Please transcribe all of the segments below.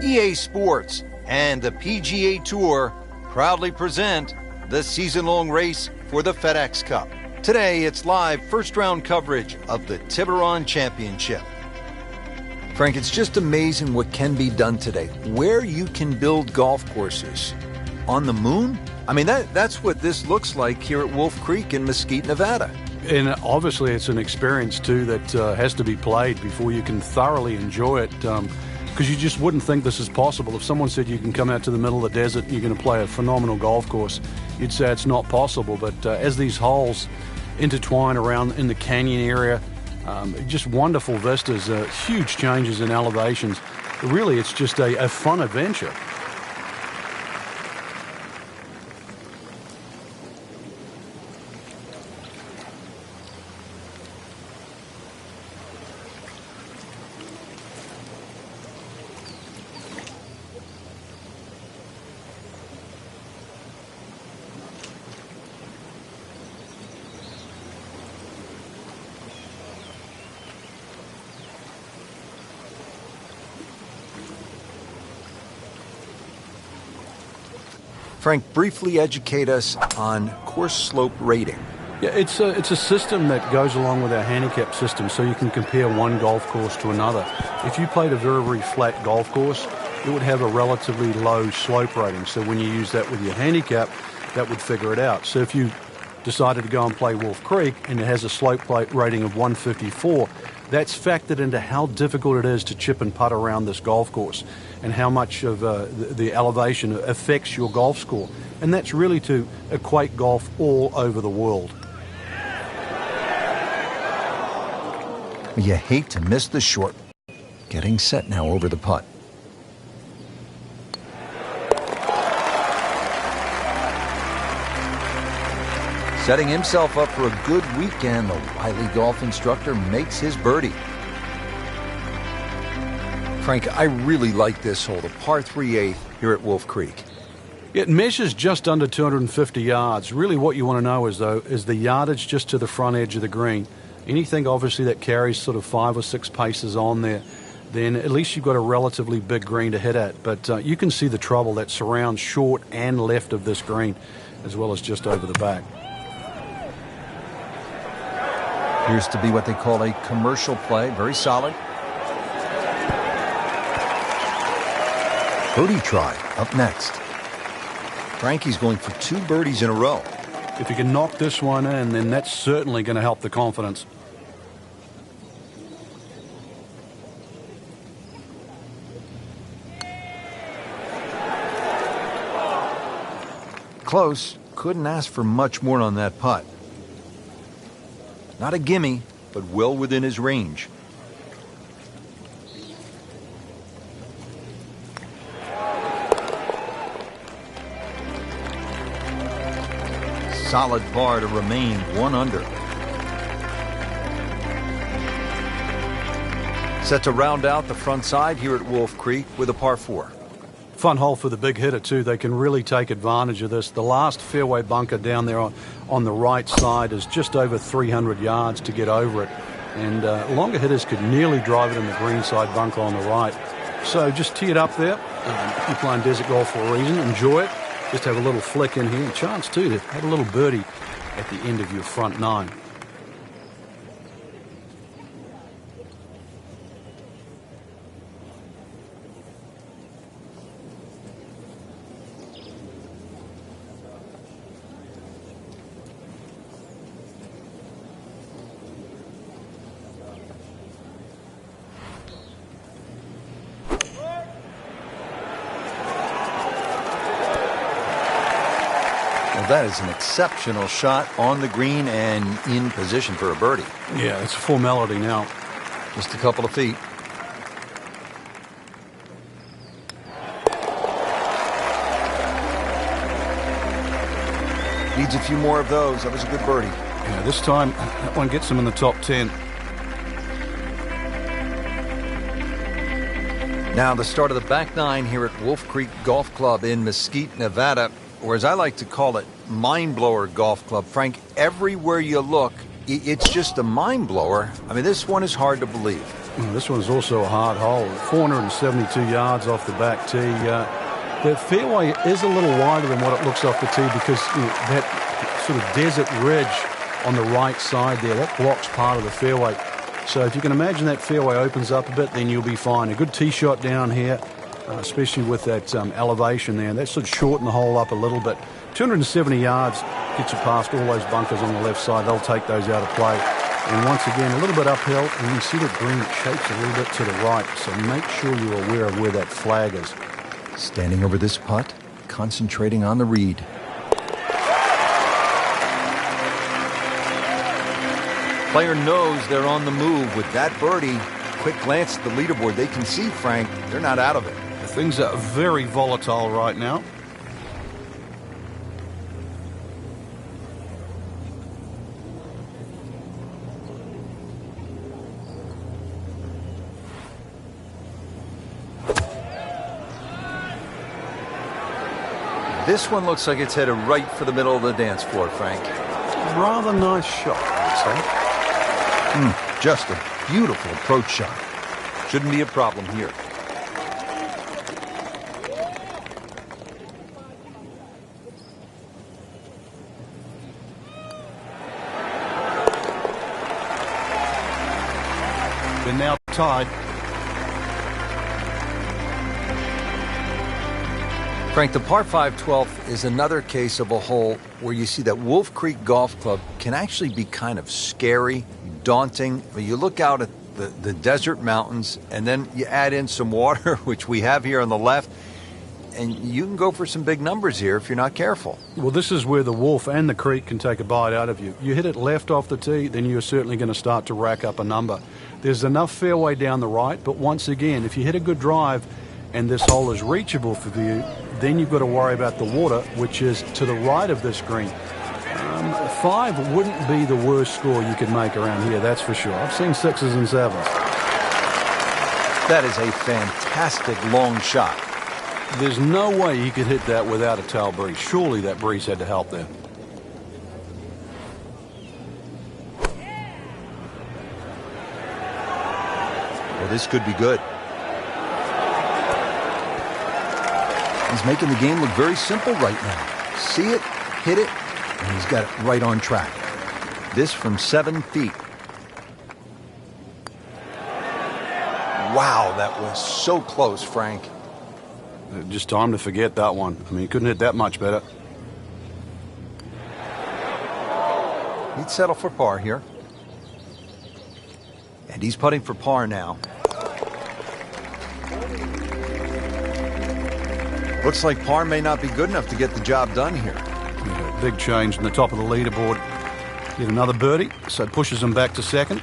EA Sports and the PGA Tour proudly present the season-long race for the FedEx Cup. Today, it's live first-round coverage of the Tiburon Championship. Frank, it's just amazing what can be done today. Where you can build golf courses. On the moon? I mean, that's what this looks like here at Wolf Creek in Mesquite, Nevada. And obviously it's an experience, too, that has to be played before you can thoroughly enjoy it, because you just wouldn't think this is possible. If someone said you can come out to the middle of the desert and you're going to play a phenomenal golf course, you'd say it's not possible. But as these holes intertwine around in the canyon area, just wonderful vistas, huge changes in elevations. Really, it's just a fun adventure. Frank, briefly educate us on course slope rating. Yeah, it's a system that goes along with our handicap system, so you can compare one golf course to another. If you played a very, very flat golf course, it would have a relatively low slope rating. So when you use that with your handicap, that would figure it out. So if you decided to go and play Wolf Creek and it has a slope rating of 154, that's factored into how difficult it is to chip and putt around this golf course and how much of the elevation affects your golf score. And that's really to equate golf all over the world. You hate to miss the short. Getting set now over the putt. Setting himself up for a good weekend, the wily golf instructor makes his birdie. Frank, I really like this hole, the par 3/8 here at Wolf Creek. It measures just under 250 yards. Really what you want to know is the yardage just to the front edge of the green. Anything obviously that carries sort of 5 or 6 paces on there, then at least you've got a relatively big green to hit at. But you can see the trouble that surrounds short and left of this green, as well as just over the back. Appears to be what they call a commercial play. Very solid. Birdie try up next. Frankie's going for 2 birdies in a row. If you can knock this one in, then that's certainly going to help the confidence. Close. Couldn't ask for much more on that putt. Not a gimme, but well within his range. Solid par to remain 1 under. Set to round out the front side here at Wolf Creek with a par 4. Fun hole for the big hitter, too. They can really take advantage of this. The last fairway bunker down there on the right side is just over 300 yards to get over it. And longer hitters could nearly drive it in the greenside bunker on the right. So just tee it up there. You're playing desert golf for a reason. Enjoy it. Just have a little flick in here. A chance, too, to have a little birdie at the end of your front 9. That is an exceptional shot on the green and in position for a birdie. Yeah, it's a formality now. Just a couple of feet. Needs a few more of those. That was a good birdie. Yeah, this time that one gets him in the top 10. Now the start of the back 9 here at Wolf Creek Golf Club in Mesquite, Nevada, or as I like to call it, Mind Blower Golf Club. Frank, everywhere you look, it's just a mind blower. I mean, this one is hard to believe. This one's also a hard hole. 472 yards off the back tee. The fairway is a little wider than what it looks off the tee because that sort of desert ridge on the right side there, that blocks part of the fairway. So if you can imagine that fairway opens up a bit, then you'll be fine. A good tee shot down here, especially with that elevation there. That should shorten the hole up a little bit. 270 yards gets you past all those bunkers on the left side. They'll take those out of play. And once again, a little bit uphill, and you see the green shapes a little bit to the right. So make sure you're aware of where that flag is. Standing over this putt, concentrating on the read. Player knows they're on the move with that birdie. Quick glance at the leaderboard. They can see, Frank, they're not out of it. Things are very volatile right now. This one looks like it's headed right for the middle of the dance floor, Frank. Rather nice shot, I would say. Just a beautiful approach shot. Shouldn't be a problem here. They're now tied. Frank, the par 5 12th is another case of a hole where you see that Wolf Creek Golf Club can actually be kind of scary, daunting. But you look out at the desert mountains, and then you add in some water, which we have here on the left, and you can go for some big numbers here if you're not careful. Well, this is where the Wolf and the Creek can take a bite out of you. You hit it left off the tee, then you're certainly going to start to rack up a number. There's enough fairway down the right, but once again, if you hit a good drive and this hole is reachable for you, then you've got to worry about the water, which is to the right of this green. 5 wouldn't be the worst score you could make around here, that's for sure. I've seen 6s and 7s. That is a fantastic long shot. There's no way he could hit that without a tail breeze. Surely that breeze had to help there. Well, this could be good. He's making the game look very simple right now. See it, hit it, and he's got it right on track. This from 7 feet. Wow, that was so close, Frank. Just time to forget that one. I mean, he couldn't hit that much better. He'd settle for par here. And he's putting for par now. Looks like par may not be good enough to get the job done here. Yeah, big change in the top of the leaderboard. Get another birdie, so pushes him back to second.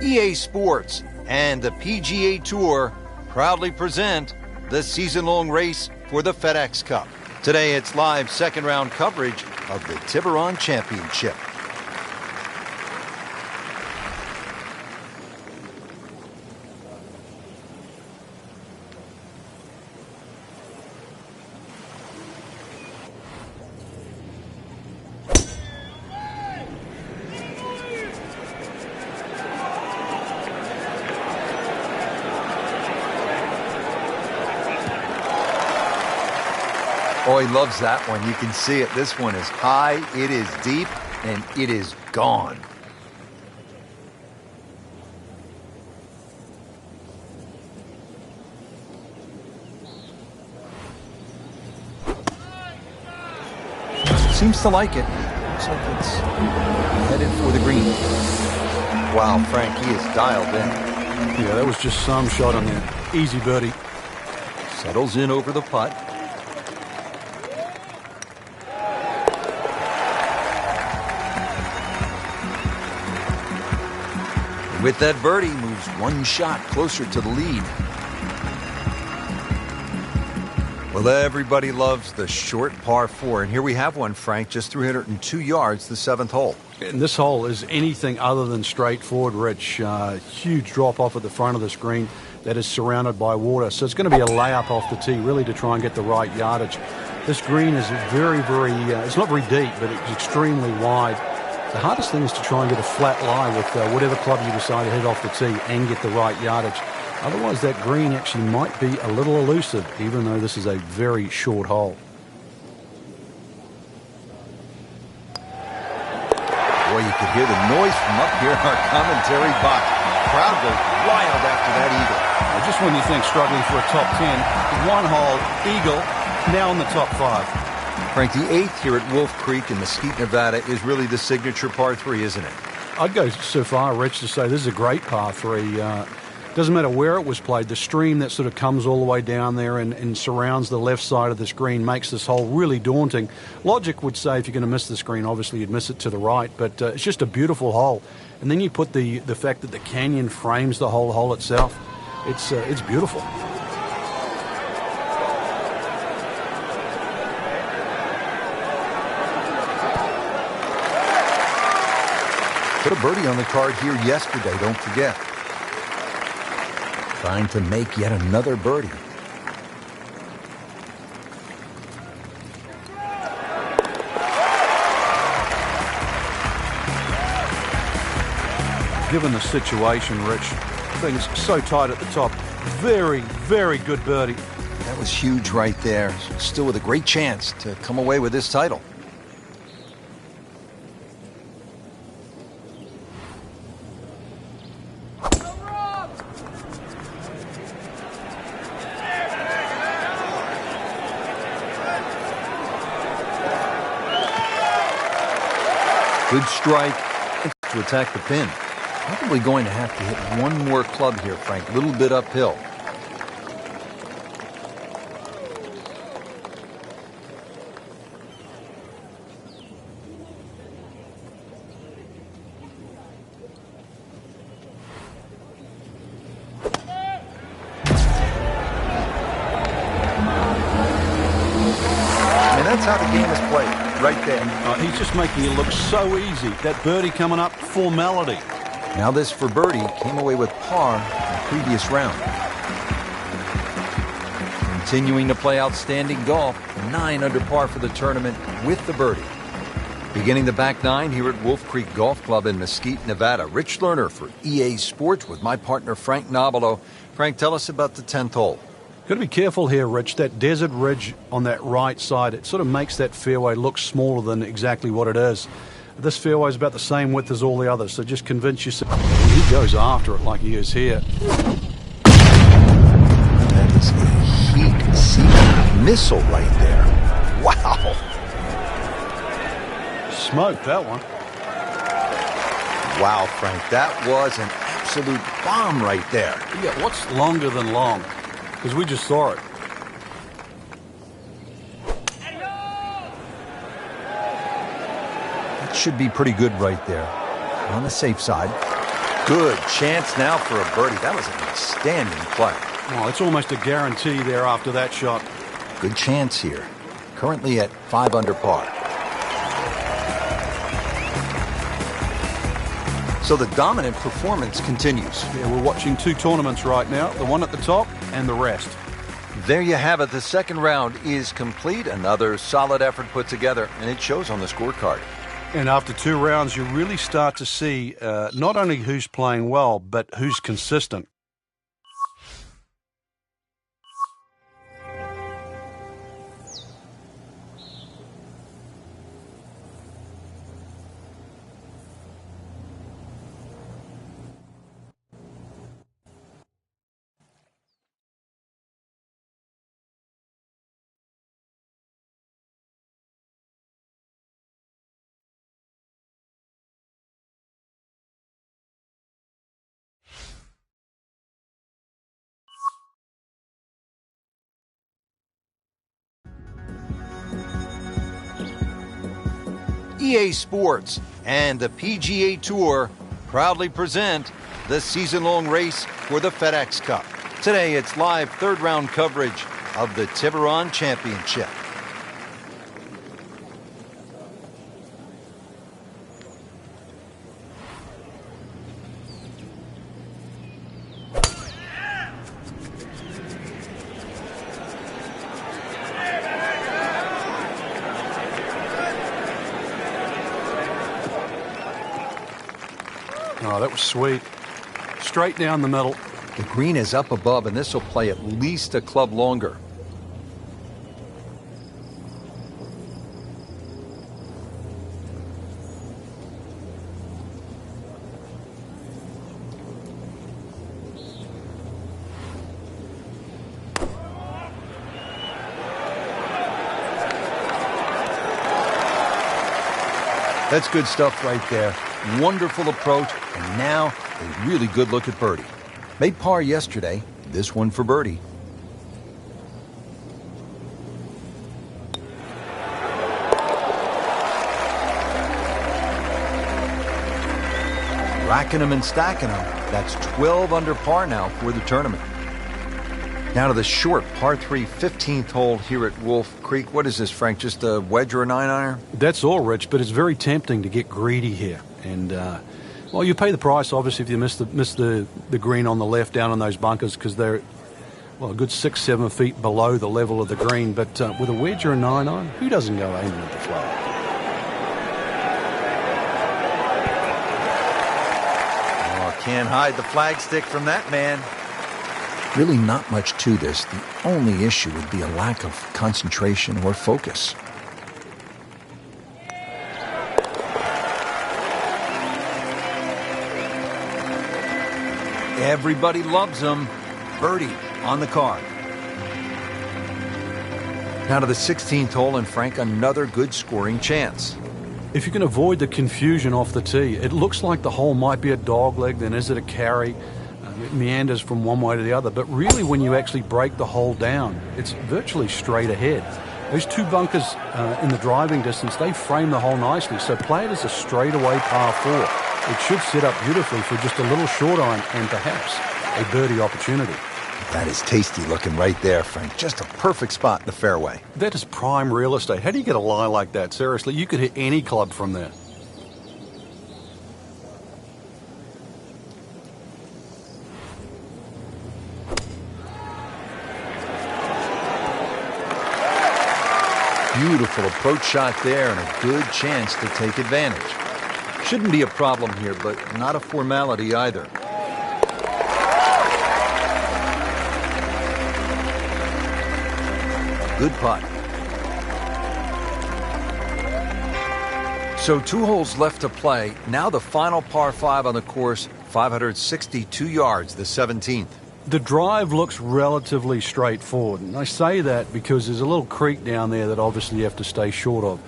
EA Sports and the PGA Tour proudly present the season-long race for the FedEx Cup. Today it's live second-round coverage of the Tiburon Championship. Oh, he loves that one. You can see it. This one is high, it is deep, and it is gone. Seems to like it. Looks like it's headed for the green. Wow, Frank, he is dialed in. Yeah, that was just some shot on there. Easy birdie. Settles in over the putt. With that birdie, moves one shot closer to the lead. Well, everybody loves the short par 4, and here we have one, Frank, just 302 yards, the 7th hole. And this hole is anything other than straightforward, Rich. Huge drop off at the front of the screen that is surrounded by water. So it's going to be a layup off the tee, really, to try and get the right yardage. This green is very, it's not very deep, but it's extremely wide. The hardest thing is to try and get a flat lie with whatever club you decide to hit off the tee and get the right yardage. Otherwise, that green actually might be a little elusive, even though this is a very short hole. Boy, you could hear the noise from up here in our commentary box. Crowd goes wild after that eagle. Now, just when you think struggling for a top 10, one hole, eagle, now in the top 5. Frank, the 8th here at Wolf Creek in Mesquite, Nevada is really the signature par 3, isn't it? I'd go so far, Rich, to say this is a great par 3. Doesn't matter where it was played. The stream that sort of comes all the way down there and surrounds the left side of the screen makes this hole really daunting. Logic would say if you're going to miss the screen, obviously you'd miss it to the right, but it's just a beautiful hole. And then you put the fact that the canyon frames the whole hole itself. It's beautiful. Put a birdie on the card here yesterday, don't forget. Trying to make yet another birdie. Given the situation, Rich, things so tight at the top. Very, very good birdie. That was huge right there. Still with a great chance to come away with this title. Good strike to attack the pin. Probably going to have to hit one more club here, Frank. A little bit uphill. And that's how the game is played. Right there. He's just making it look so easy. That birdie coming up, formality. Now this for birdie came away with par in the previous round. Continuing to play outstanding golf, 9 under par for the tournament with the birdie. Beginning the back 9 here at Wolf Creek Golf Club in Mesquite, Nevada. Rich Lerner for EA Sports with my partner Frank Nobilo. Frank, tell us about the 10th hole. Got to be careful here, Rich. That desert ridge on that right side, it sort of makes that fairway look smaller than exactly what it is. This fairway is about the same width as all the others, so just convince yourself. He goes after it like he is here. That is a heat-seeking missile right there. Wow. Smoked that one. Wow, Frank, that was an absolute bomb right there. Yeah, what's longer than long? Because we just saw it. That should be pretty good right there. On the safe side. Good chance now for a birdie. That was an outstanding play. Oh, it's almost a guarantee there after that shot. Good chance here. Currently at 5 under par. So the dominant performance continues. Yeah, we're watching 2 tournaments right now, the one at the top and the rest. There you have it. The second round is complete. Another solid effort put together, and it shows on the scorecard. And after 2 rounds, you really start to see not only who's playing well, but who's consistent. EA Sports and the PGA Tour proudly present the season-long race for the FedEx Cup. Today, it's live third-round coverage of the Tiburon Championship. Oh, that was sweet. Straight down the middle. The green is up above, and this will play at least a club longer. That's good stuff right there. Wonderful approach, and now a really good look at birdie. Made par yesterday, this one for birdie. Racking them and stacking them. That's 12 under par now for the tournament. Now to the short par 3 15th hole here at Wolf Creek. What is this, Frank? Just a wedge or a 9-iron? That's all, Rich, but it's very tempting to get greedy here. And, well, you pay the price, obviously, if you miss the green on the left down on those bunkers because they're, well, a good 6-7 feet below the level of the green. But with a wedge or a 9-iron, who doesn't go aiming at the flag? Oh, can't hide the flagstick from that man. Really not much to this. The only issue would be a lack of concentration or focus. Everybody loves him. Birdie on the card. Now to the 16th hole, and Frank, another good scoring chance. If you can avoid the confusion off the tee, it looks like the hole might be a dogleg, then is it a carry? It meanders from one way to the other, but really when you actually break the hole down, it's virtually straight ahead. Those two bunkers in the driving distance, they frame the hole nicely, so play it as a straightaway par 4. It should set up beautifully for just a little short iron and perhaps a birdie opportunity. That is tasty looking right there, Frank. Just a perfect spot in the fairway. That is prime real estate. How do you get a lie like that? Seriously, you could hit any club from there. Beautiful approach shot there and a good chance to take advantage. Shouldn't be a problem here, but not a formality either. Good putt. So 2 holes left to play. Now the final par 5 on the course, 562 yards, the 17th. The drive looks relatively straightforward, and I say that because there's a little creek down there that obviously you have to stay short of.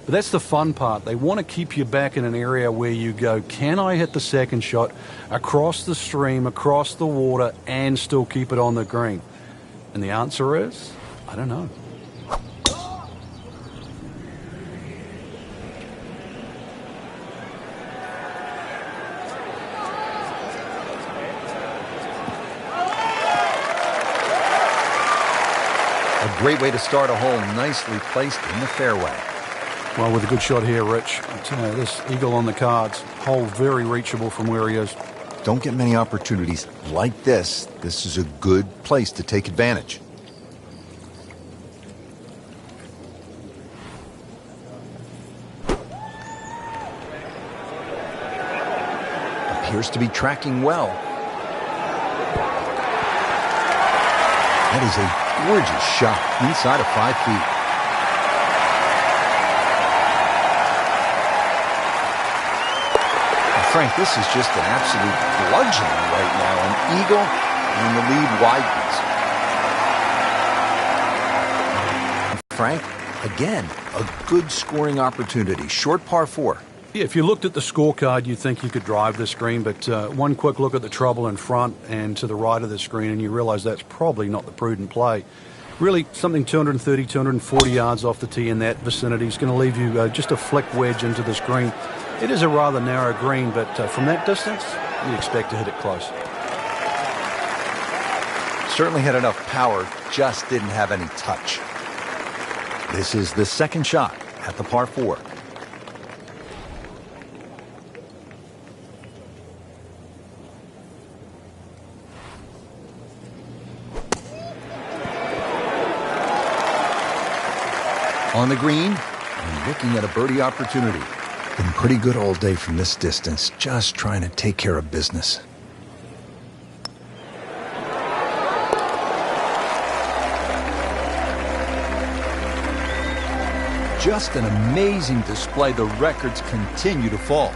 But that's the fun part. They want to keep you back in an area where you go, can I hit the second shot across the stream, across the water, and still keep it on the green? And the answer is, I don't know. A great way to start a hole, nicely placed in the fairway. Well, with a good shot here, Rich. This eagle on the cards, hole very reachable from where he is. Don't get many opportunities like this. This is a good place to take advantage. Appears to be tracking well. That is a gorgeous shot inside of 5 feet. Frank, this is just an absolute bludgeoning right now. An eagle, and the lead widens. Frank, again, a good scoring opportunity. Short par 4. Yeah, if you looked at the scorecard, you'd think you could drive the screen, but one quick look at the trouble in front and to the right of the screen, and you realize that's probably not the prudent play. Really, something 230, 240 yards off the tee in that vicinity is going to leave you just a flick wedge into this green. It is a rather narrow green, but from that distance, you'd expect to hit it close. Certainly had enough power, just didn't have any touch. This is the second shot at the par 4. On the green, and looking at a birdie opportunity. Been pretty good all day from this distance, just trying to take care of business. Just an amazing display. The records continue to fall.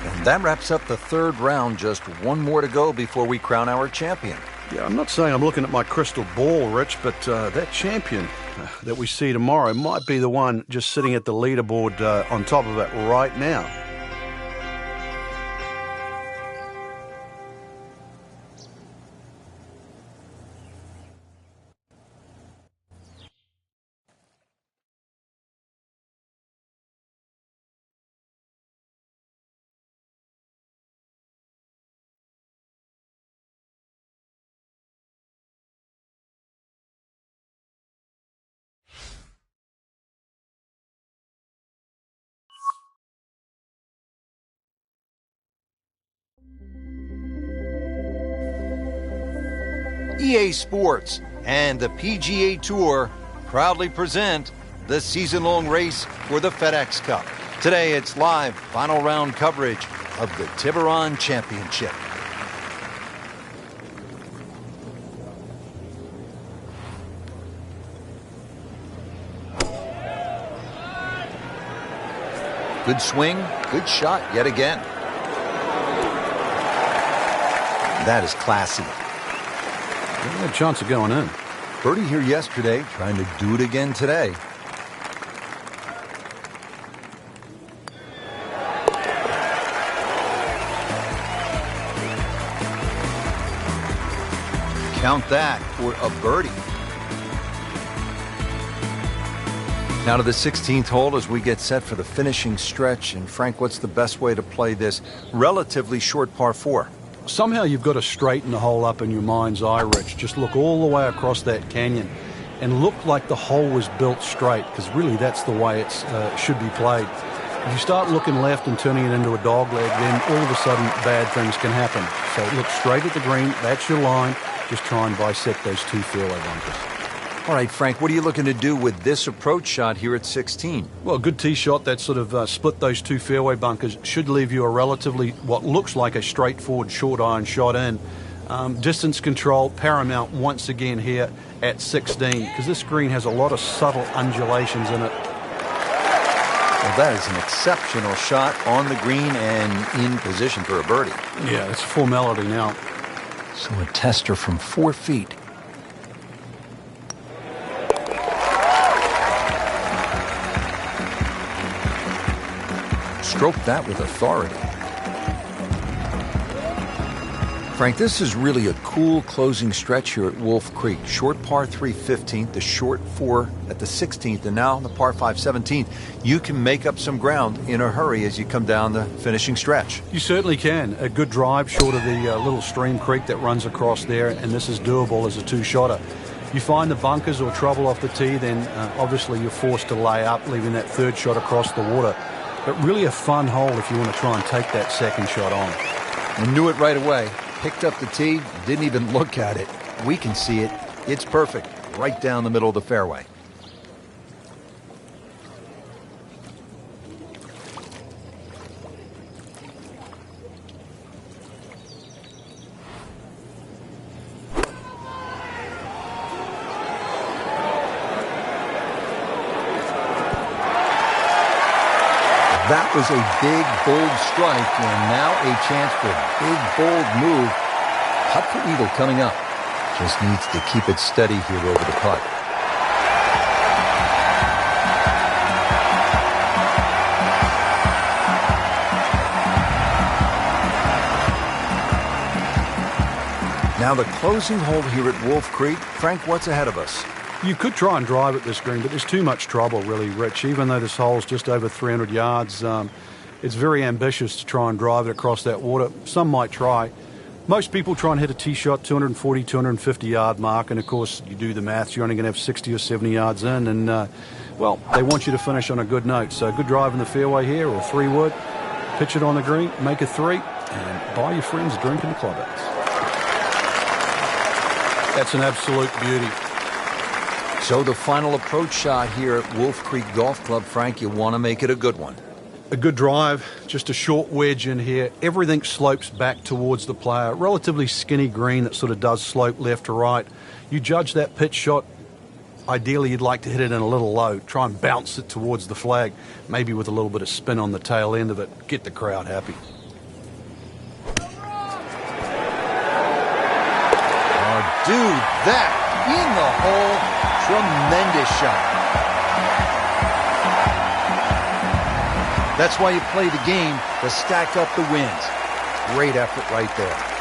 And that wraps up the third round. Just one more to go before we crown our champion. Yeah, I'm not saying I'm looking at my crystal ball, Rich, but that champion that we see tomorrow might be the one just sitting at the leaderboard on top of it right now. EA Sports and the PGA Tour proudly present the season-long race for the FedEx Cup. Today it's live final round coverage of the Tiburon Championship. Good swing, good shot yet again. That is classy. A chance of going in. Birdie here yesterday, trying to do it again today. Count that for a birdie. Now to the 16th hole as we get set for the finishing stretch. And Frank, what's the best way to play this relatively short par 4? Somehow you've got to straighten the hole up in your mind's eye, Rich. Just look all the way across that canyon and look like the hole was built straight, because really that's the way it should be played. If you start looking left and turning it into a dog leg, then all of a sudden bad things can happen. So look straight at the green. That's your line. Just try and bisect those two fairway bunkers. All right, Frank, what are you looking to do with this approach shot here at 16? Well, a good tee shot that sort of split those two fairway bunkers should leave you a relatively, what looks like a straightforward short iron shot in. Distance control paramount once again here at 16, because this green has a lot of subtle undulations in it. Well, that is an exceptional shot on the green and in position for a birdie. Yeah, it's a formality now. So a tester from 4 feet. Stroke that with authority. Frank, this is really a cool closing stretch here at Wolf Creek. Short par 3 15th, the short 4 at the 16th, and now the par 5 17th. You can make up some ground in a hurry as you come down the finishing stretch. You certainly can. A good drive short of the little stream creek that runs across there, and this is doable as a two-shotter. You find the bunkers or trouble off the tee, then obviously you're forced to lay up, leaving that third shot across the water. But really a fun hole if you want to try and take that second shot on. And knew it right away. Picked up the tee, didn't even look at it. We can see it. It's perfect. Right down the middle of the fairway. That was a big, bold strike, and now a chance for a big, bold move. Putt for eagle coming up. Just needs to keep it steady here over the putt. Now the closing hole here at Wolf Creek. Frank, what's ahead of us? You could try and drive at this green, but there's too much trouble, really, Rich. Even though this hole's just over 300 yards, it's very ambitious to try and drive it across that water. Some might try. Most people try and hit a tee shot 240, 250 yard mark, and of course you do the maths, you're only going to have 60 or 70 yards in, and well, they want you to finish on a good note. So good drive in the fairway here, or 3-wood, pitch it on the green, make a 3, and buy your friends a drink in the clubhouse. That's an absolute beauty. So the final approach shot here at Wolf Creek Golf Club, Frank, you want to make it a good one. A good drive, just a short wedge in here. Everything slopes back towards the player. Relatively skinny green that sort of does slope left to right. You judge that pitch shot. Ideally, you'd like to hit it in a little low. Try and bounce it towards the flag, maybe with a little bit of spin on the tail end of it. Get the crowd happy. Oh, dude, that in the hole. Tremendous shot. That's why you play the game, to stack up the wins. Great effort right there.